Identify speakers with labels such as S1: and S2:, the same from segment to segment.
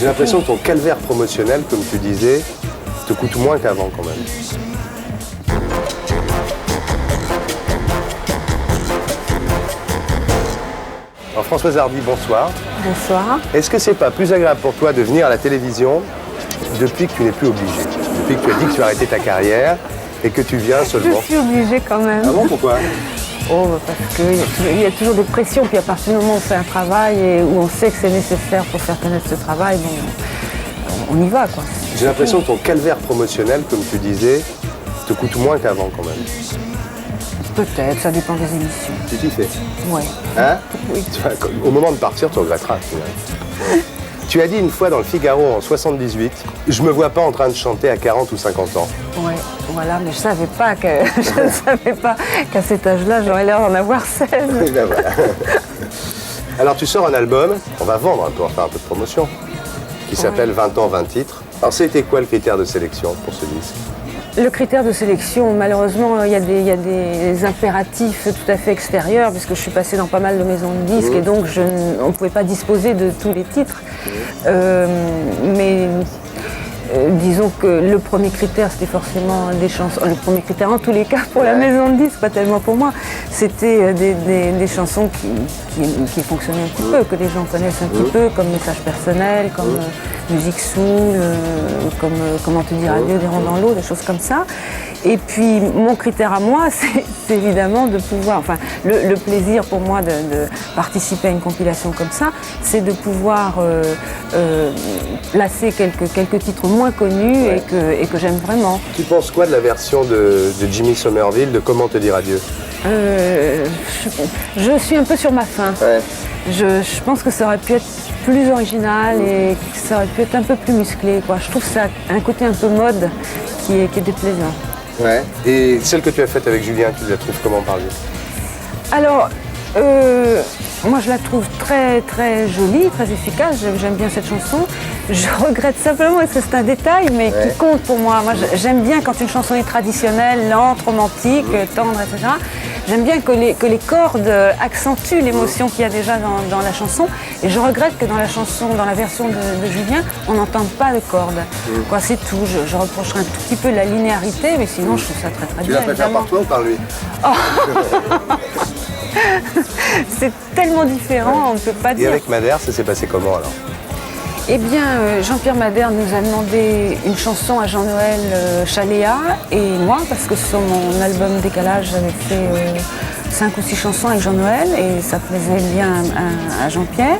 S1: J'ai l'impression que ton calvaire promotionnel, comme tu disais, te coûte moins qu'avant quand même. Alors Françoise Hardy, bonsoir.
S2: Bonsoir.
S1: Est-ce que c'est pas plus agréable pour toi de venir à la télévision depuis que tu n'es plus obligé? Depuis que tu as dit que tu as arrêté ta carrière et que tu viens seulement?
S2: Je suis obligée quand même.
S1: Ah bon, pourquoi?
S2: Oh, parce qu'il y a toujours des pressions, puis à partir du moment où on fait un travail et où on sait que c'est nécessaire pour faire connaître ce travail, bon, on y va quoi.
S1: J'ai l'impression que ton calvaire promotionnel, comme tu disais, te coûte moins qu'avant quand même.
S2: Peut-être, ça dépend des émissions.
S1: Tu t'y fais?
S2: Ouais.
S1: Hein?
S2: Oui.
S1: Tu vois, au moment de partir, tu regretteras. Tu as dit une fois dans le Figaro en 78, je me vois pas en train de chanter à 40 ou 50 ans.
S2: Ouais, voilà, mais je savais pas je ne savais pas qu'à cet âge-là, j'aurais l'air d'en avoir 16.
S1: Et ben voilà. Alors tu sors un album, on va vendre un peu, on va faire un peu de promotion, qui s'appelle 20 ans, 20 titres. Alors c'était quoi le critère de sélection pour ce disque?
S2: Le critère de sélection, malheureusement, il y a des impératifs tout à fait extérieurs, puisque je suis passée dans pas mal de maisons de disques, et donc on ne pouvait pas disposer de tous les titres. Mais disons que le premier critère, c'était forcément des chansons. Le premier critère, en tous les cas, pour la maison de disques, pas tellement pour moi, c'était des chansons qui fonctionnaient un petit peu, que les gens connaissent un petit peu, comme Message personnel, comme Musique soul, comme Comment te dire adieu, Des ronds dans l'eau, des choses comme ça. Et puis, mon critère à moi, c'est évidemment de pouvoir, enfin, le plaisir pour moi de participer à une compilation comme ça, c'est de pouvoir placer quelques titres moins connus et que j'aime vraiment.
S1: Tu penses quoi de la version de Jimmy Somerville de Comment te dire adieu?
S2: Je suis un peu sur ma faim.
S1: Ouais.
S2: Je pense que ça aurait pu être plus original et que ça aurait pu être un peu plus musclé, quoi. Je trouve que ça a un côté un peu mode qui est déplaisant.
S1: Ouais. Et celle que tu as faite avec Julien, tu la trouves comment par lui?
S2: Alors, moi je la trouve très très jolie, très efficace, j'aime bien cette chanson. Je regrette simplement, parce que c'est un détail, mais qui compte pour moi. Moi j'aime bien quand une chanson est traditionnelle, lente, romantique, tendre, etc. J'aime bien que les cordes accentuent l'émotion qu'il y a déjà dans la chanson. Et je regrette que dans la chanson, dans la version de Julien, on n'entende pas de cordes. Quoi, c'est tout. Je reprocherais un tout petit peu la linéarité, mais sinon je trouve ça très très
S1: Tu
S2: bien.
S1: l'as fait faire par toi ou par lui?
S2: C'est tellement différent, on ne peut pas dire.
S1: Et avec Madère, ça s'est passé comment alors?
S2: Eh bien, Jean-Pierre Madère nous a demandé une chanson à Jean-Noël Chaléa et moi, parce que sur mon album Décalage, j'avais fait 5 ou 6 chansons avec Jean-Noël et ça plaisait bien à Jean-Pierre.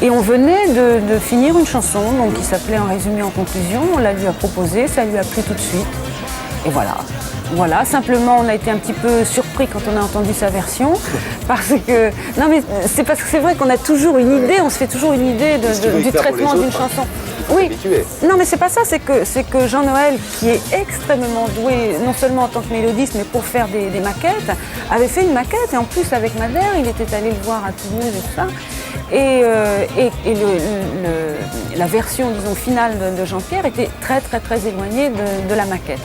S2: Et on venait de finir une chanson donc, qui s'appelait En résumé, en conclusion. On la lui a proposée, ça lui a plu tout de suite. Et voilà. Voilà, simplement on a été un petit peu surpris quand on a entendu sa version, parce que, non mais c'est parce que c'est vrai qu'on a toujours une idée, on se fait toujours une idée du traitement d'une chanson. Oui, non mais c'est pas ça, c'est que Jean-Noël, qui est extrêmement doué, non seulement en tant que mélodiste, mais pour faire des maquettes, avait fait une maquette, et en plus avec Madère, il était allé le voir à Toulouse et tout ça. Et la version, disons, finale de Jean-Pierre était très très très éloignée de la maquette.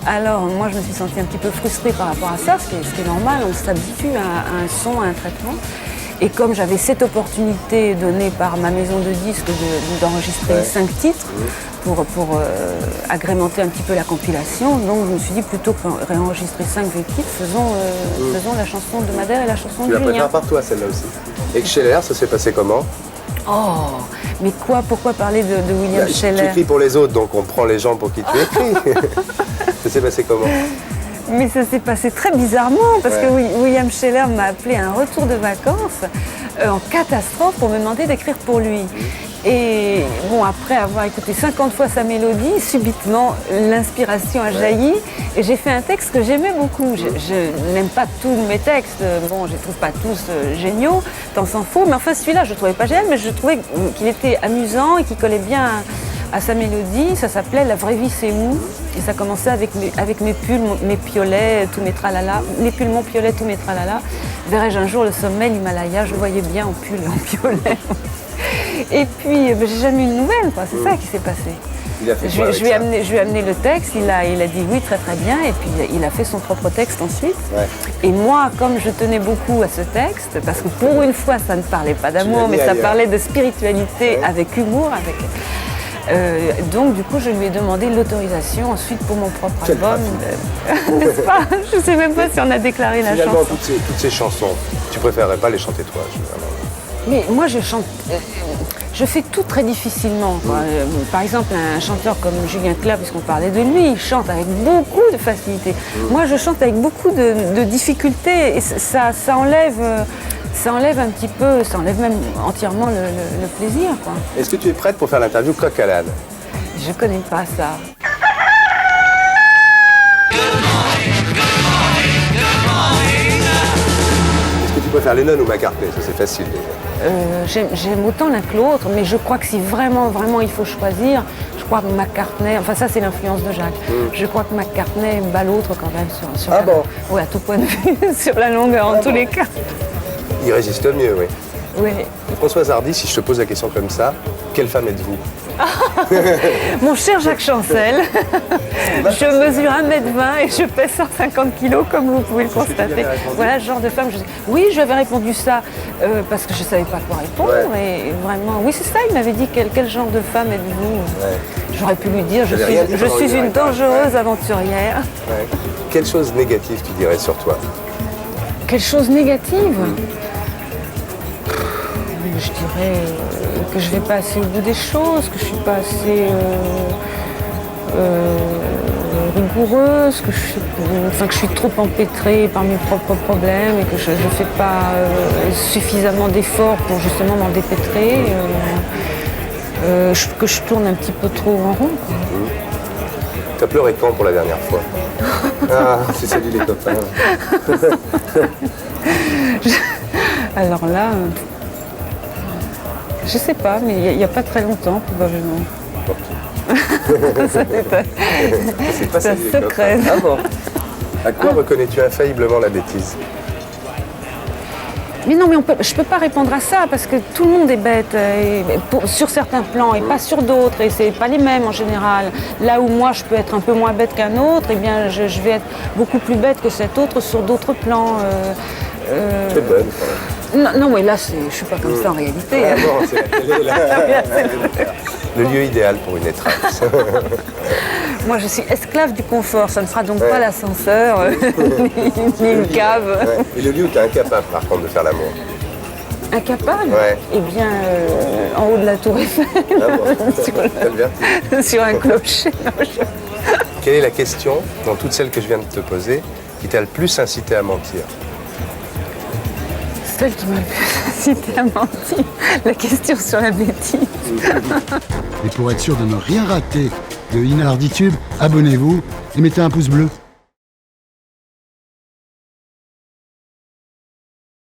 S2: Alors moi je me suis sentie un petit peu frustrée par rapport à ça, ce qui est normal, on s'habitue à un son, à un traitement. Et comme j'avais cette opportunité donnée par ma maison de disques d'enregistrer 5 titres pour agrémenter un petit peu la compilation, donc je me suis dit plutôt que réenregistrer 5 vieux titres, faisons la chanson de Madère et la chanson de Julien. Tu la préfères
S1: par toi celle-là aussi. Et Scheller, ça s'est passé comment?
S2: Oh, mais quoi? Pourquoi parler de William Scheller?
S1: Tu écris pour les autres, donc on prend les gens pour qui tu écris. Ça s'est passé comment?
S2: Mais ça s'est passé très bizarrement, parce que William Scheller m'a appelé à un retour de vacances en catastrophe pour me demander d'écrire pour lui. Et bon, après avoir écouté 50 fois sa mélodie, subitement l'inspiration a jailli et j'ai fait un texte que j'aimais beaucoup. Je n'aime pas tous mes textes, bon, je ne les trouve pas tous géniaux, tant s'en faut, mais enfin celui-là je ne le trouvais pas génial, mais je trouvais qu'il était amusant et qu'il collait bien à sa mélodie. Ça s'appelait La vraie vie c'est où, et ça commençait avec mes pulls, mes piolets, tous mes tralala, mes pulls, mon piolet, tous mes tralala. Verrai-je un jour le sommet, l'Himalaya, je voyais bien en pull et en piolet. Et puis, j'ai jamais eu de nouvelles, quoi. C'est ça qui s'est passé.
S1: Il a fait quoi
S2: je lui ai amené le texte, il a dit oui, très très bien, et puis il a fait son propre texte ensuite. Ouais. Et moi, comme je tenais beaucoup à ce texte, parce que pour une fois, ça ne parlait pas d'amour, mais ça parlait de spiritualité avec humour, Donc du coup, je lui ai demandé l'autorisation ensuite pour mon propre
S1: Quelle
S2: album. N'est-ce pas? Je ne sais même pas si on a déclaré la
S1: Finalement,
S2: chanson.
S1: toutes ces chansons, tu préférerais pas les chanter toi, généralement.
S2: Mais moi, je chante. Je fais tout très difficilement, quoi. Par exemple, un chanteur comme Julien Clerc, puisqu'on parlait de lui, il chante avec beaucoup de facilité. Moi, je chante avec beaucoup de difficultés et ça enlève un petit peu, ça enlève même entièrement le plaisir, quoi.
S1: Est-ce que tu es prête pour faire l'interview coq à l'âne?
S2: Je connais pas ça.
S1: Est-ce que tu préfères Lennon ou McCartney? Ça, c'est facile déjà.
S2: J'aime autant l'un que l'autre, mais je crois que si vraiment il faut choisir, je crois que McCartney, enfin ça c'est l'influence de Jacques, je crois que McCartney bat l'autre quand même sur
S1: Ah bon?
S2: Oui, à tout point de vue, sur la longueur en tous les cas.
S1: Il résiste mieux, oui.
S2: Oui.
S1: Françoise Hardy, si je te pose la question comme ça, quelle femme êtes-vous?
S2: Mon cher Jacques Chancel, je mesure 1m20 et je pèse 150 kg comme vous pouvez le constater. Voilà le genre de femme. Oui, je lui avais répondu ça parce que je ne savais pas quoi répondre.
S1: Ouais.
S2: Et vraiment, oui, c'est ça, il m'avait dit quel genre de femme êtes-vous?
S1: Ouais.
S2: J'aurais pu lui dire, je
S1: pendant
S2: suis
S1: une heure
S2: une
S1: et quart.
S2: dangereuse aventurière.
S1: Ouais. Quelle chose négative tu dirais sur toi?
S2: Quelle chose négative? Je dirais que je vais pas assez au bout des choses, que je suis pas assez rigoureuse, que je suis trop empêtrée par mes propres problèmes et que je ne fais pas suffisamment d'efforts pour justement m'en dépêtrer, que je tourne un petit peu trop en rond, quoi.
S1: Tu as pleuré quand pour la dernière fois? Ah, c'est salut les copains.
S2: Alors là, je sais pas, mais il n'y a pas très longtemps probablement.
S1: C'est pas
S2: C'est un
S1: salut les
S2: secret.
S1: copains. Ah bon? À quoi reconnais-tu infailliblement la bêtise?
S2: Mais non, mais je peux pas répondre à ça parce que tout le monde est bête sur certains plans et pas sur d'autres et c'est pas les mêmes en général. Là où moi je peux être un peu moins bête qu'un autre, eh bien je vais être beaucoup plus bête que cet autre sur d'autres plans.
S1: C'est bonne.
S2: Non, mais là je suis pas comme ça en réalité.
S1: Ah bon, c'est la télé, là. Le lieu idéal pour une étreinte.
S2: Moi je suis esclave du confort, ça ne sera donc pas l'ascenseur ni une cave.
S1: Ouais. Et le lieu où tu es incapable par contre de faire l'amour?
S2: Incapable?
S1: Ouais.
S2: Eh bien en haut de la tour Eiffel,
S1: Ah bon. T'as le vertige.
S2: sur un clocher. Non,
S1: Quelle est la question, dans toutes celles que je viens de te poser, qui t'a le plus incité à mentir?
S2: Celle qui m'a le plus incité à mentir, la question sur la bêtise.
S3: Et pour être sûr de ne rien rater de Inarditube, abonnez-vous et mettez un pouce bleu.